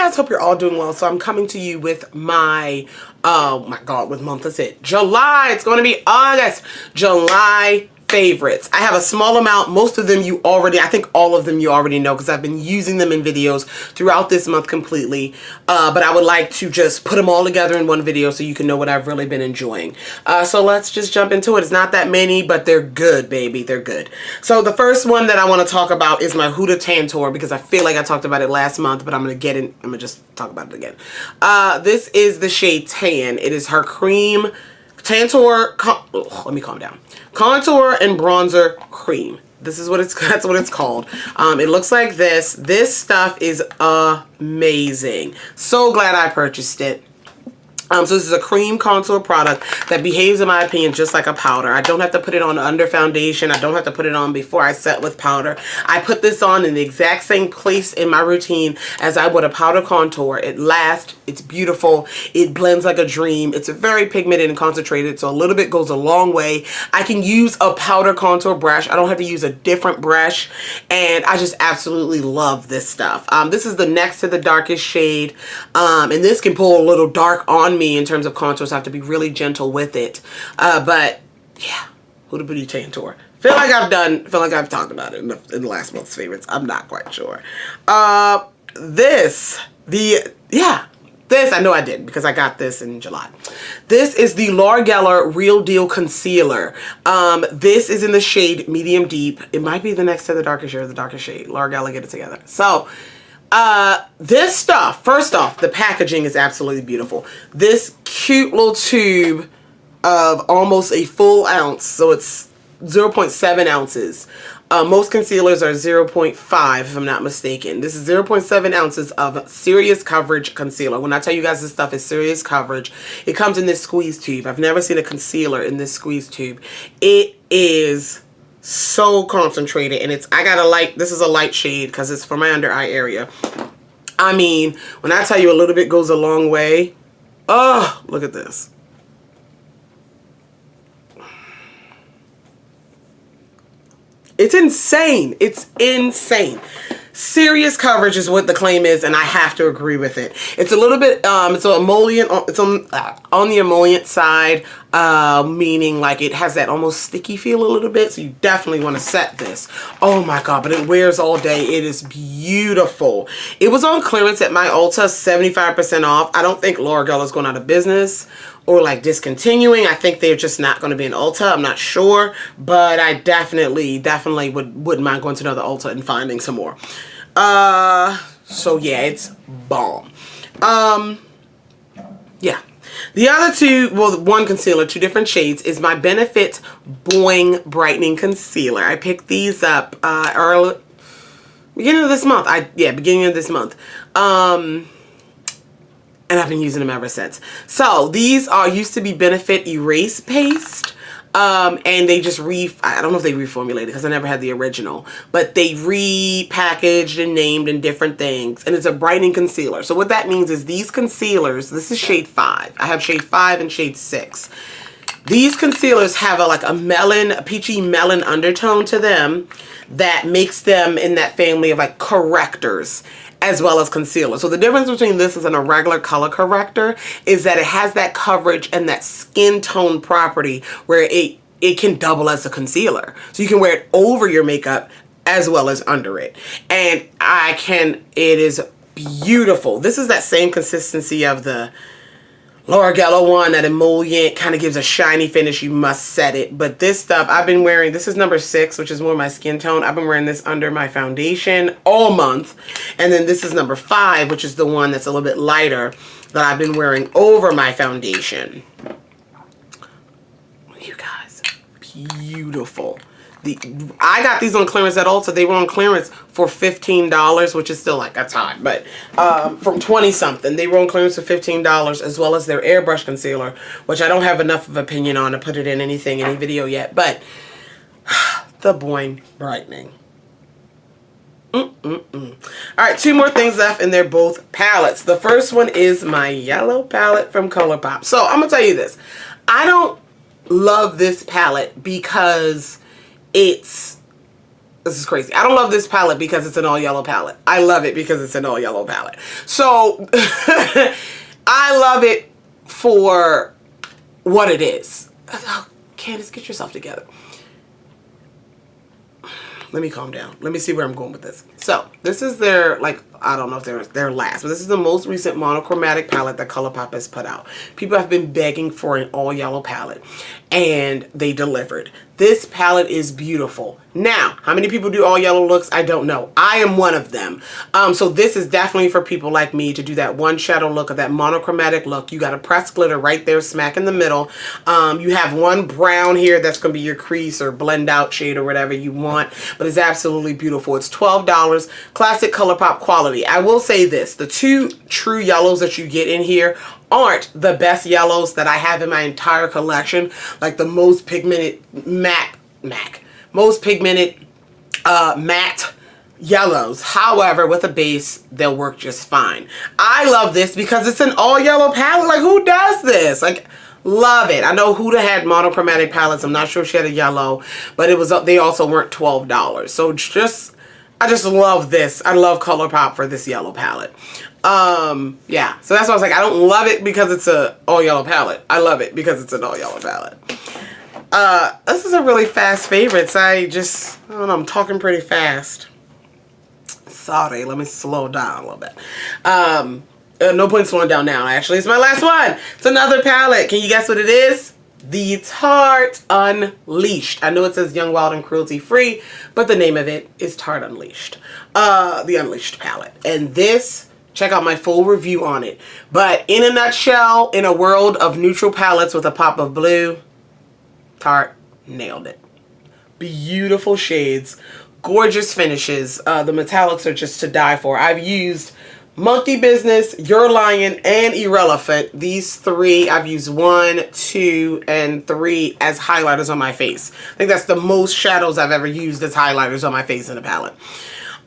guys? Hope you're all doing well. So I'm coming to you with my, oh my God, what month is it? July. It's going to be August. July favorites. I have a small amount. Most of them you already, I think all of them you already know because I've been using them in videos throughout this month completely. But I would like to just put them all together in one video so you can know what I've really been enjoying. So let's just jump into it. It's not that many, but they're good, baby. They're good. So the first one that I want to talk about is my Huda Tantour because I feel like I talked about it last month, but I'm going to just talk about it again. This is the shade Tan. It is her cream Tantour, let me calm down. Contour and Bronzer Cream. This is what that's what it's called. It looks like this. This stuff is amazing. So glad I purchased it. So this is a cream contour product that behaves, in my opinion, just like a powder. I don't have to put it on under foundation. I don't have to put it on before I set with powder. I put this on in the exact same place in my routine as I would a powder contour. It lasts. It's beautiful. It blends like a dream. It's very pigmented and concentrated, so a little bit goes a long way. I can use a powder contour brush. I don't have to use a different brush, and I just absolutely love this stuff. This is the next to the darkest shade, and this can pull a little dark on me in terms of contours. I have to be really gentle with it, but yeah, Huda Beauty Tantour. Feel like I've talked about it in the last month's favorites. I'm not quite sure. This I know I did because I got this in July. This is the Laura Geller Real Deal Concealer. This is in the shade Medium Deep. It might be the next to the darkest shade or the darkest shade. Laura Geller, get it together. So this stuff, first off, the packaging is absolutely beautiful. This cute little tube of almost a full ounce, so it's 0.7 ounces. Most concealers are 0.5 if I'm not mistaken. This is 0.7 ounces of serious coverage concealer. When I tell you guys this stuff is serious coverage, it comes in this squeeze tube. I've never seen a concealer in this squeeze tube. It is so concentrated, and this is a light shade because it's for my under eye area. I mean, when I tell you a little bit goes a long way, oh, look at this. It's insane. It's insane. Serious coverage is what the claim is, and I have to agree with it. It's a little bit, it's an emollient, it's on the emollient side, meaning like it has that almost sticky feel a little bit, so you definitely want to set this. Oh my God, but it wears all day. It is beautiful. It was on clearance at my Ulta, 75% off. I don't think Laura Geller is going out of business or like discontinuing. I think they're just not going to be in Ulta. I'm not sure, but I definitely wouldn't mind going to another Ulta and finding some more. So yeah, it's bomb. Yeah. The other two, well, one concealer, two different shades, is my Benefit Boing Brightening Concealer. I picked these up beginning of this month. Beginning of this month. And I've been using them ever since. So these used to be Benefit Erase Paste. And they just I don't know if they reformulated because I never had the original, but they repackaged and named in different things, and it's a brightening concealer. So what that means is these concealers, this is shade 5. I have shade 5 and shade 6. These concealers have a peachy melon undertone to them that makes them in that family of like correctors as well as concealer. So the difference between this and a regular color corrector is that it has that coverage and that skin tone property where it can double as a concealer. So you can wear it over your makeup as well as under it. And it is beautiful. This is that same consistency of the Laura Geller one, that emollient, kind of gives a shiny finish. You must set it. But this stuff, I've been wearing, this is number 6, which is more my skin tone. I've been wearing this under my foundation all month. And then this is number 5, which is the one that's a little bit lighter that I've been wearing over my foundation. You guys, beautiful. I got these on clearance at Ulta. They were on clearance for $15, which is still like, that's high, but from 20 something. They were on clearance for $15, as well as their airbrush concealer, which I don't have enough of an opinion on to put it in any video yet, but the Boing Brightening. Alright, 2 more things left, and they're both palettes. The first one is my yellow palette from Kona Pop. So I'm gonna tell you this. I don't love this palette because it's This is crazy. I don't love this palette because it's an all yellow palette. I love it because it's an all yellow palette. So I love it for what it is. Oh, Candice, get yourself together. Let me calm down. Let me see where I'm going with this. So this is their, like, I don't know if they're their last, but this is the most recent monochromatic palette that ColourPop has put out. People have been begging for an all yellow palette, and they delivered. This palette is beautiful. Now, how many people do all yellow looks? I don't know. I am one of them. So this is definitely for people like me to do that one shadow look or that monochromatic look. You got a pressed glitter right there smack in the middle. You have one brown here that's going to be your crease or blend out shade or whatever you want, but it's absolutely beautiful. It's $12, classic ColourPop quality. I will say this, the two true yellows that you get in here aren't the best yellows that I have in my entire collection, like the most pigmented matte yellows. However, with a base, they'll work just fine. I love this because it's an all yellow palette. Like, who does this? Like, love it. I know Huda had monochromatic palettes. I'm not sure if she had a yellow, but it was, they also weren't $12. So I just love this. I love ColourPop for this yellow palette. Yeah, so that's why I was like, I don't love it because it's a all yellow palette. I love it because it's an all yellow palette. This is a really fast favorites. I don't know, I'm talking pretty fast. Sorry, let me slow down a little bit. No point slowing down now, actually. It's my last one. It's another palette. Can you guess what it is? The Tarte Unleashed. I know it says Young, Wild, and Cruelty Free, but the name of it is Tarte Unleashed. The Unleashed palette. And this, check out my full review on it. But in a nutshell, in a world of neutral palettes with a pop of blue, Tarte nailed it. Beautiful shades, gorgeous finishes. The metallics are just to die for. I've used Monkey Business, Your Lion, and Irrelevant. These three, I've used 1, 2, and 3 as highlighters on my face. I think that's the most shadows I've ever used as highlighters on my face in a palette.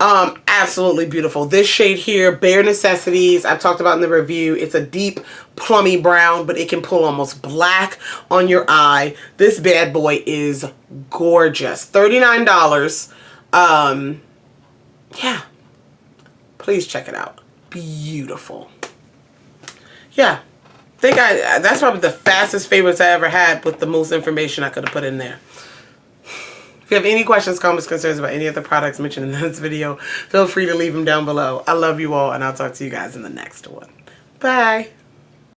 Absolutely beautiful. This shade here, Bare Necessities, I've talked about in the review. It's a deep plummy brown, but it can pull almost black on your eye. This bad boy is gorgeous. $39. Yeah, please check it out. Beautiful. Yeah, that's probably the fastest favorites I ever had with the most information I could have put in there. If you have any questions, comments, concerns about any of the products mentioned in this video, feel free to leave them down below. I love you all, and I'll talk to you guys in the next one. Bye.